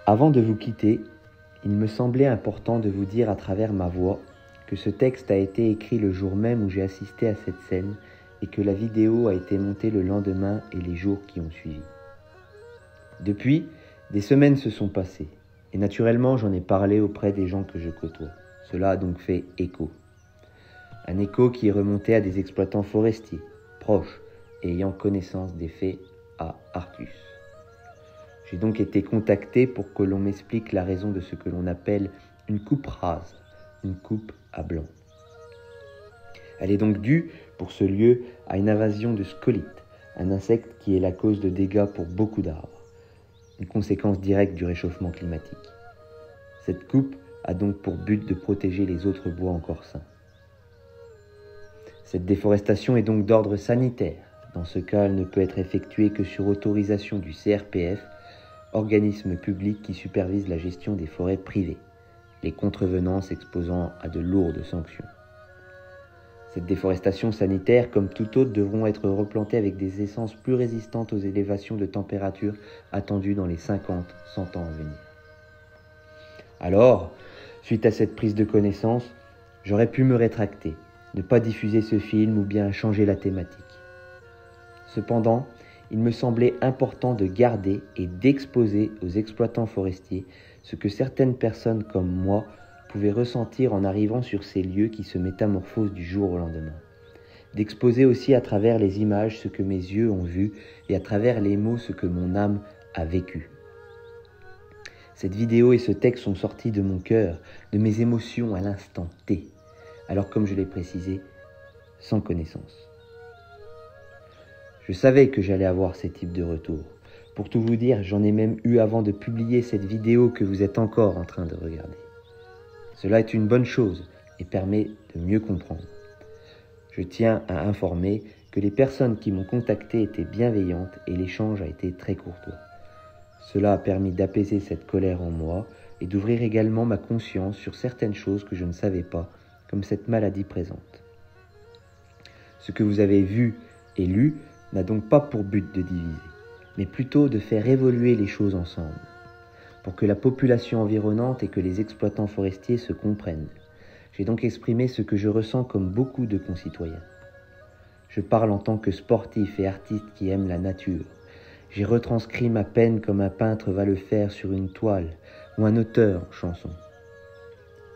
Avant de vous quitter, il me semblait important de vous dire à travers ma voix que ce texte a été écrit le jour même où j'ai assisté à cette scène et que la vidéo a été montée le lendemain et les jours qui ont suivi. Depuis, des semaines se sont passées et naturellement j'en ai parlé auprès des gens que je côtoie. Cela a donc fait écho. Un écho qui est remonté à des exploitants forestiers, proches et ayant connaissance des faits à Arcus. J'ai donc été contacté pour que l'on m'explique la raison de ce que l'on appelle une coupe rase, une coupe à blanc. Elle est donc due, pour ce lieu, à une invasion de scolytes, un insecte qui est la cause de dégâts pour beaucoup d'arbres, une conséquence directe du réchauffement climatique. Cette coupe a donc pour but de protéger les autres bois encore sains. Cette déforestation est donc d'ordre sanitaire. Dans ce cas, elle ne peut être effectuée que sur autorisation du CRPF, organisme public qui supervise la gestion des forêts privées, les contrevenants s'exposant à de lourdes sanctions. Cette déforestation sanitaire, comme toute autre, devront être replantées avec des essences plus résistantes aux élévations de température attendues dans les 50-100 ans à venir. Alors, suite à cette prise de connaissance, j'aurais pu me rétracter, ne pas diffuser ce film ou bien changer la thématique. Cependant, il me semblait important de garder et d'exposer aux exploitants forestiers ce que certaines personnes comme moi pouvaient ressentir en arrivant sur ces lieux qui se métamorphosent du jour au lendemain. D'exposer aussi à travers les images ce que mes yeux ont vu et à travers les mots ce que mon âme a vécu. Cette vidéo et ce texte sont sortis de mon cœur, de mes émotions à l'instant T, alors comme je l'ai précisé, sans connaissance. Je savais que j'allais avoir ces types de retours. Pour tout vous dire, j'en ai même eu avant de publier cette vidéo que vous êtes encore en train de regarder. Cela est une bonne chose et permet de mieux comprendre. Je tiens à informer que les personnes qui m'ont contacté étaient bienveillantes et l'échange a été très courtois. Cela a permis d'apaiser cette colère en moi et d'ouvrir également ma conscience sur certaines choses que je ne savais pas, comme cette maladie présente. Ce que vous avez vu et lu n'a donc pas pour but de diviser, mais plutôt de faire évoluer les choses ensemble, pour que la population environnante et que les exploitants forestiers se comprennent. J'ai donc exprimé ce que je ressens comme beaucoup de concitoyens. Je parle en tant que sportif et artiste qui aime la nature. J'ai retranscrit ma peine comme un peintre va le faire sur une toile ou un auteur en chanson.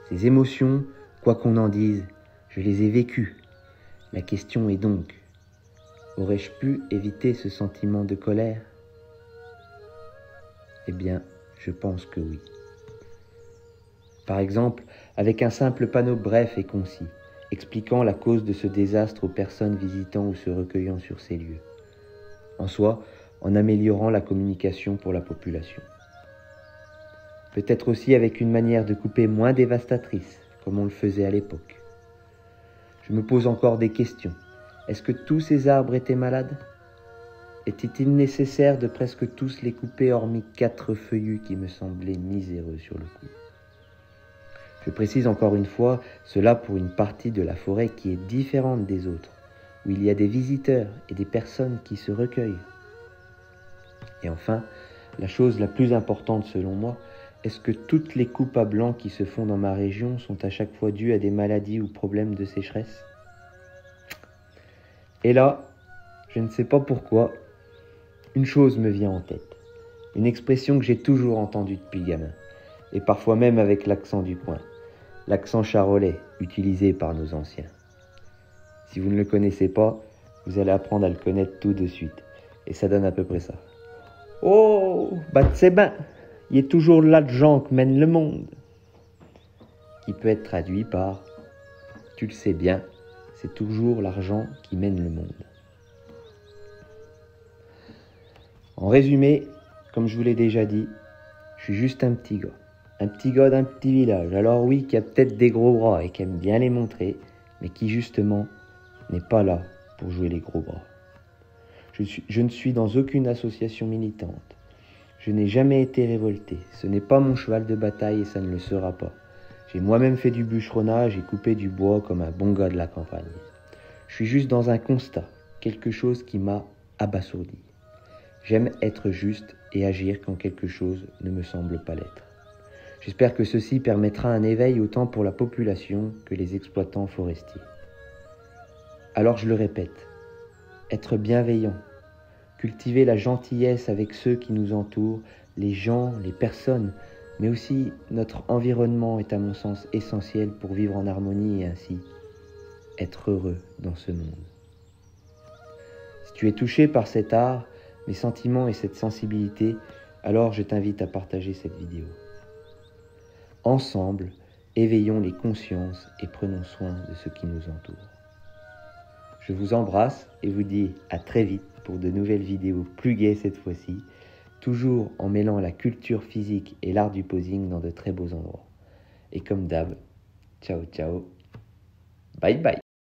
Ces émotions, quoi qu'on en dise, je les ai vécues. La question est donc, aurais-je pu éviter ce sentiment de colère ? Eh bien, je pense que oui. Par exemple, avec un simple panneau bref et concis, expliquant la cause de ce désastre aux personnes visitant ou se recueillant sur ces lieux. En soi, en améliorant la communication pour la population. Peut-être aussi avec une manière de couper moins dévastatrice, comme on le faisait à l'époque. Je me pose encore des questions. Est-ce que tous ces arbres étaient malades ? Était-il nécessaire de presque tous les couper hormis 4 feuillus qui me semblaient miséreux sur le coup ? Je précise encore une fois, cela pour une partie de la forêt qui est différente des autres, où il y a des visiteurs et des personnes qui se recueillent. Et enfin, la chose la plus importante selon moi, est-ce que toutes les coupes à blanc qui se font dans ma région sont à chaque fois dues à des maladies ou problèmes de sécheresse ? Et là, je ne sais pas pourquoi, une chose me vient en tête. Une expression que j'ai toujours entendue depuis gamin, et parfois même avec l'accent du coin. L'accent charolais, utilisé par nos anciens. Si vous ne le connaissez pas, vous allez apprendre à le connaître tout de suite. Et ça donne à peu près ça. Oh, bah c'est ben, il est toujours l'argent que mène le monde. Qui peut être traduit par, tu le sais bien, c'est toujours l'argent qui mène le monde. En résumé, comme je vous l'ai déjà dit, je suis juste un petit gars d'un petit village, alors oui, qui a peut-être des gros bras et qui aime bien les montrer, mais qui justement n'est pas là pour jouer les gros bras. Je ne suis dans aucune association militante. Je n'ai jamais été révolté. Ce n'est pas mon cheval de bataille et ça ne le sera pas. J'ai moi-même fait du bûcheronnage et coupé du bois comme un bon gars de la campagne. Je suis juste dans un constat, quelque chose qui m'a abasourdi. J'aime être juste et agir quand quelque chose ne me semble pas l'être. J'espère que ceci permettra un éveil autant pour la population que les exploitants forestiers. Alors je le répète, être bienveillant, cultiver la gentillesse avec ceux qui nous entourent, les gens, les personnes, mais aussi notre environnement est à mon sens essentiel pour vivre en harmonie et ainsi être heureux dans ce monde. Si tu es touché par cet art, mes sentiments et cette sensibilité, alors je t'invite à partager cette vidéo. Ensemble, éveillons les consciences et prenons soin de ce qui nous entoure. Je vous embrasse et vous dis à très vite pour de nouvelles vidéos plus gaies cette fois-ci, toujours en mêlant la culture physique et l'art du posing dans de très beaux endroits. Et comme d'hab, ciao ciao, bye bye.